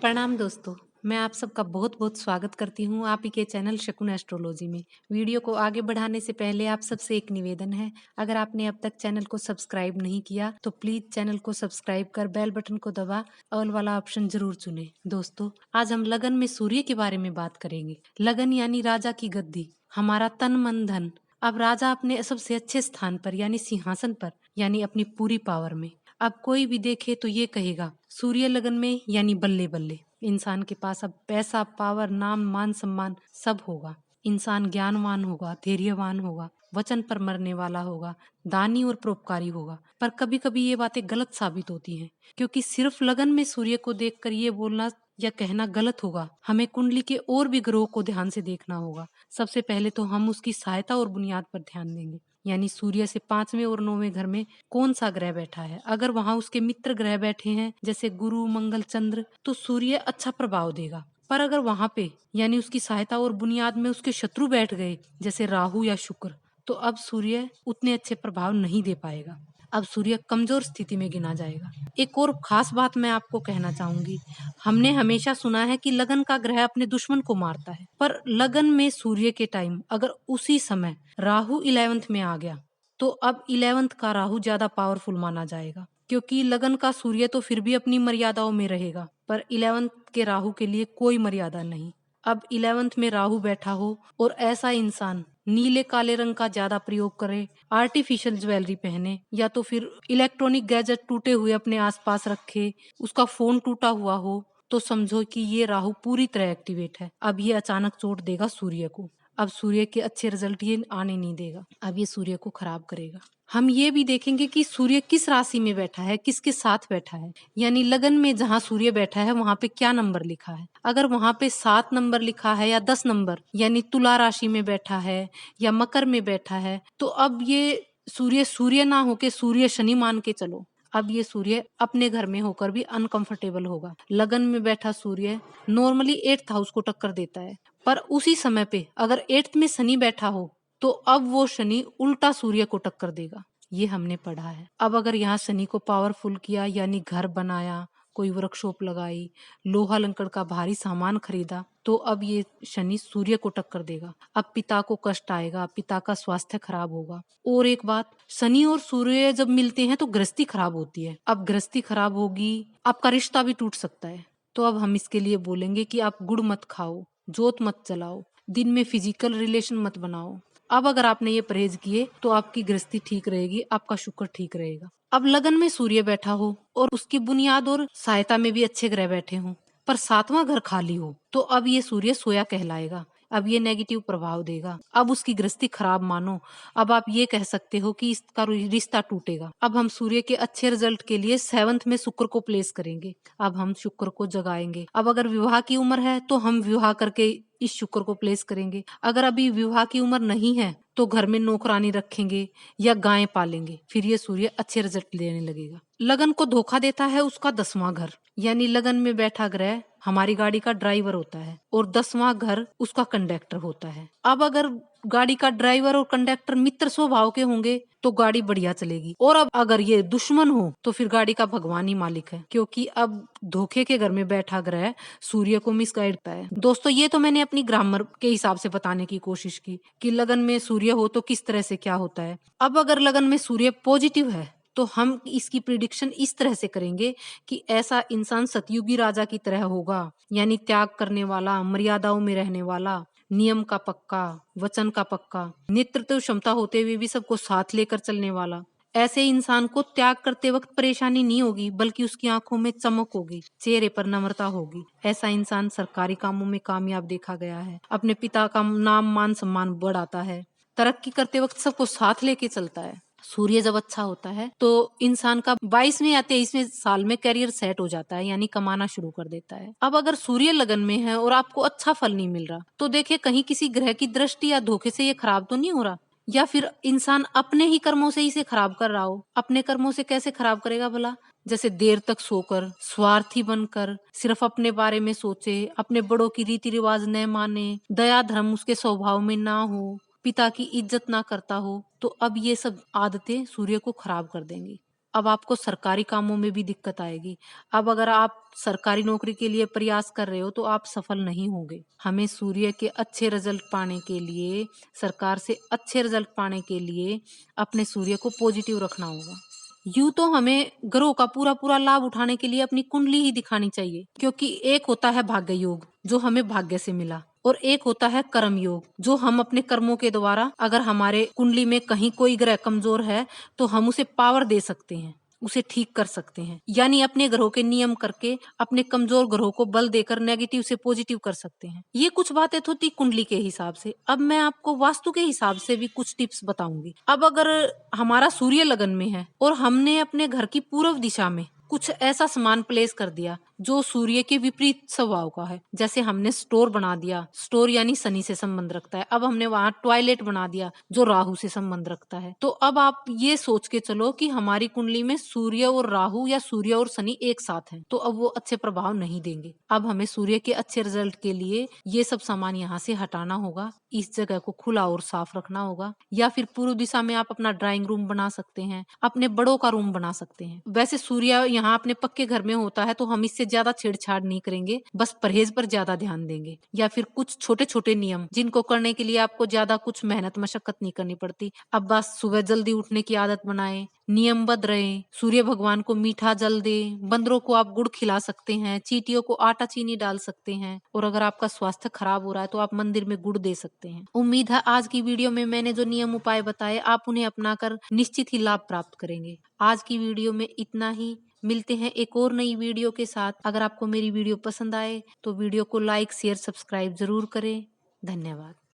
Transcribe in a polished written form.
प्रणाम दोस्तों। मैं आप सबका बहुत बहुत स्वागत करती हूँ आप ही के चैनल शकुन एस्ट्रोलॉजी में। वीडियो को आगे बढ़ाने से पहले आप सबसे एक निवेदन है, अगर आपने अब तक चैनल को सब्सक्राइब नहीं किया तो प्लीज चैनल को सब्सक्राइब कर बेल बटन को दबा ऑल वाला ऑप्शन जरूर चुने। दोस्तों, आज हम लगन में सूर्य के बारे में बात करेंगे। लगन यानी राजा की गद्दी, हमारा तन मन धन। अब राजा अपने सबसे अच्छे स्थान पर यानी सिंहासन पर यानी अपनी पूरी पावर में। अब कोई भी देखे तो ये कहेगा सूर्य लगन में यानी बल्ले बल्ले। इंसान के पास अब पैसा, पावर, नाम, मान, सम्मान सब होगा। इंसान ज्ञानवान होगा, धैर्यवान होगा, वचन पर मरने वाला होगा, दानी और परोपकारी होगा। पर कभी कभी ये बातें गलत साबित होती हैं, क्योंकि सिर्फ लगन में सूर्य को देखकर ये बोलना या कहना गलत होगा। हमें कुंडली के और भी ग्रहों को ध्यान से देखना होगा। सबसे पहले तो हम उसकी सहायता और बुनियाद पर ध्यान देंगे, यानी सूर्य से 5वें और 9वें घर में कौन सा ग्रह बैठा है। अगर वहां उसके मित्र ग्रह बैठे हैं जैसे गुरु, मंगल, चंद्र, तो सूर्य अच्छा प्रभाव देगा। पर अगर वहां पे यानी उसकी सहायता और बुनियाद में उसके शत्रु बैठ गए जैसे राहु या शुक्र, तो अब सूर्य उतने अच्छे प्रभाव नहीं दे पाएगा। अब सूर्य कमजोर स्थिति में गिना जाएगा। एक और खास बात मैं आपको कहना चाहूंगी। हमने हमेशा सुना है कि लगन का ग्रह अपने दुश्मन को मारता है, पर लगन में सूर्य के टाइम अगर उसी समय राहु 11th में आ गया तो अब 11th का राहु ज्यादा पावरफुल माना जाएगा, क्योंकि लगन का सूर्य तो फिर भी अपनी मर्यादाओं में रहेगा, पर 11th के राहु के लिए कोई मर्यादा नहीं। अब 11th में राहु बैठा हो और ऐसा इंसान नीले काले रंग का ज्यादा प्रयोग करे, आर्टिफिशियल ज्वेलरी पहने, या तो फिर इलेक्ट्रॉनिक गैजेट टूटे हुए अपने आसपास रखे, उसका फोन टूटा हुआ हो, तो समझो कि ये राहु पूरी तरह एक्टिवेट है। अब ये अचानक चोट देगा सूर्य को। अब सूर्य के अच्छे रिजल्ट ये आने नहीं देगा, अब ये सूर्य को खराब करेगा। हम ये भी देखेंगे कि सूर्य किस राशि में बैठा है, किसके साथ बैठा है, यानी लगन में जहाँ सूर्य बैठा है वहां पे क्या नंबर लिखा है। अगर वहां पे 7 नंबर लिखा है या 10 नंबर यानी तुला राशि में बैठा है या मकर में बैठा है, तो अब ये सूर्य सूर्य ना होके सूर्य शनि मान के चलो। अब ये सूर्य अपने घर में होकर भी अनकंफर्टेबल होगा। लगन में बैठा सूर्य नॉर्मली 8th हाउस को टक्कर देता है, पर उसी समय पे अगर 8th में शनि बैठा हो तो अब वो शनि उल्टा सूर्य को टक्कर देगा। ये हमने पढ़ा है। अब अगर यहाँ शनि को पावरफुल किया यानी घर बनाया, कोई वर्कशॉप लगाई, लोहा लंकड़ का भारी सामान खरीदा, तो अब ये शनि सूर्य को टक्कर देगा। अब पिता को कष्ट आएगा, पिता का स्वास्थ्य खराब होगा। और एक बात, शनि और सूर्य जब मिलते हैं तो गृहस्थी खराब होती है। अब गृहस्थी खराब होगी, आपका रिश्ता भी टूट सकता है। तो अब हम इसके लिए बोलेंगे कि आप गुड़ मत खाओ, जोत मत जलाओ, दिन में फिजिकल रिलेशन मत बनाओ। अब अगर आपने ये परहेज किए तो आपकी गृहस्थी ठीक रहेगी, आपका शुक्र ठीक रहेगा। अब लगन में सूर्य बैठा हो और उसकी बुनियाद और सहायता में भी अच्छे ग्रह बैठे हों, पर 7वां घर खाली हो, तो अब ये सूर्य सोया कहलाएगा। अब ये नेगेटिव प्रभाव देगा। अब उसकी गृहस्थी खराब मानो। अब आप ये कह सकते हो कि इसका रिश्ता टूटेगा। अब हम सूर्य के अच्छे रिजल्ट के लिए 7th में शुक्र को प्लेस करेंगे। अब हम शुक्र को जगाएंगे। अब अगर विवाह की उम्र है तो हम विवाह करके इस शुक्र को प्लेस करेंगे। अगर अभी विवाह की उम्र नहीं है तो घर में नौकरानी रखेंगे या गाय पालेंगे, फिर ये सूर्य अच्छे रिजल्ट देने लगेगा। लगन को धोखा देता है उसका 10वां घर, यानी लगन में बैठा ग्रह हमारी गाड़ी का ड्राइवर होता है और 10वां घर उसका कंडक्टर होता है। अब अगर गाड़ी का ड्राइवर और कंडक्टर मित्र स्वभाव के होंगे तो गाड़ी बढ़िया चलेगी, और अब अगर ये दुश्मन हो तो फिर गाड़ी का भगवान ही मालिक है, क्योंकि अब धोखे के घर में बैठा ग्रह सूर्य को मिसगाइड करता है। दोस्तों, ये तो मैंने अपनी ग्रामर के हिसाब से बताने की कोशिश की कि लगन में सूर्य हो तो किस तरह से क्या होता है। अब अगर लगन में सूर्य पॉजिटिव है तो हम इसकी प्रिडिक्शन इस तरह से करेंगे कि ऐसा इंसान सतयुगी राजा की तरह होगा, यानी त्याग करने वाला, मर्यादाओं में रहने वाला, नियम का पक्का, वचन का पक्का, नेतृत्व क्षमता होते हुए भी सबको साथ लेकर चलने वाला। ऐसे इंसान को त्याग करते वक्त परेशानी नहीं होगी, बल्कि उसकी आंखों में चमक होगी, चेहरे पर नम्रता होगी। ऐसा इंसान सरकारी कामों में कामयाब देखा गया है, अपने पिता का नाम, मान, सम्मान बढ़ाता है, तरक्की करते वक्त सबको साथ लेके चलता है। सूर्य जब अच्छा होता है तो इंसान का 22वें या 23वें साल में करियर सेट हो जाता है, यानी कमाना शुरू कर देता है। अब अगर सूर्य लगन में है और आपको अच्छा फल नहीं मिल रहा, तो देखिए कहीं किसी ग्रह की दृष्टि या धोखे से ये खराब तो नहीं हो रहा, या फिर इंसान अपने ही कर्मों से इसे खराब कर रहा हो। अपने कर्मों से कैसे खराब करेगा भला? जैसे देर तक सोकर, स्वार्थी बनकर, सिर्फ अपने बारे में सोचे, अपने बड़ों की रीति रिवाज न माने, दया धर्म उसके स्वभाव में ना हो, पिता की इज्जत ना करता हो, तो अब ये सब आदतें सूर्य को खराब कर देंगी। अब आपको सरकारी कामों में भी दिक्कत आएगी। अब अगर आप सरकारी नौकरी के लिए प्रयास कर रहे हो तो आप सफल नहीं होंगे। हमें सूर्य के अच्छे रिजल्ट पाने के लिए, सरकार से अच्छे रिजल्ट पाने के लिए अपने सूर्य को पॉजिटिव रखना होगा। यूँ तो हमें ग्रहों का पूरा-पूरा लाभ उठाने के लिए अपनी कुंडली ही दिखानी चाहिए, क्योंकि एक होता है भाग्य योग, जो हमें भाग्य से मिला, और एक होता है कर्म योग, जो हम अपने कर्मों के द्वारा, अगर हमारे कुंडली में कहीं कोई ग्रह कमजोर है तो हम उसे पावर दे सकते हैं, उसे ठीक कर सकते हैं। यानी अपने ग्रहों के नियम करके अपने कमजोर ग्रहों को बल देकर नेगेटिव से पॉजिटिव कर सकते हैं। ये कुछ बातें तो थी कुंडली के हिसाब से। अब मैं आपको वास्तु के हिसाब से भी कुछ टिप्स बताऊंगी। अब अगर हमारा सूर्य लगन में है और हमने अपने घर की पूर्व दिशा में कुछ ऐसा सामान प्लेस कर दिया जो सूर्य के विपरीत स्वभाव का है, जैसे हमने स्टोर बना दिया, स्टोर यानी शनि से संबंध रखता है। अब हमने वहां टॉयलेट बना दिया जो राहु से संबंध रखता है। तो अब आप ये सोच के चलो कि हमारी कुंडली में सूर्य और राहु या सूर्य और शनि एक साथ हैं, तो अब वो अच्छे प्रभाव नहीं देंगे। अब हमें सूर्य के अच्छे रिजल्ट के लिए ये सब सामान यहाँ से हटाना होगा, इस जगह को खुला और साफ रखना होगा। या फिर पूर्व दिशा में आप अपना ड्राइंग रूम बना सकते हैं, अपने बड़ों का रूम बना सकते हैं। वैसे सूर्य यहाँ अपने पक्के घर में होता है तो हम इससे ज्यादा छेड़छाड़ नहीं करेंगे, बस परहेज पर ज्यादा ध्यान देंगे। या फिर कुछ छोटे छोटे नियम जिनको करने के लिए आपको ज्यादा कुछ मेहनत मशक्कत नहीं करनी पड़ती। अब बस सुबह जल्दी उठने की आदत बनाएं, नियमबद्ध रहें, सूर्य भगवान को मीठा जल दें, बंदरों को आप गुड़ खिला सकते हैं, चींटियों को आटा चीनी डाल सकते हैं, और अगर आपका स्वास्थ्य खराब हो रहा है तो आप मंदिर में गुड़ दे सकते हैं। उम्मीद है आज की वीडियो में मैंने जो नियम उपाय बताए आप उन्हें अपनाकर निश्चित ही लाभ प्राप्त करेंगे। आज की वीडियो में इतना ही। मिलते हैं एक और नई वीडियो के साथ। अगर आपको मेरी वीडियो पसंद आए तो वीडियो को लाइक शेयर सब्सक्राइब जरूर करें। धन्यवाद।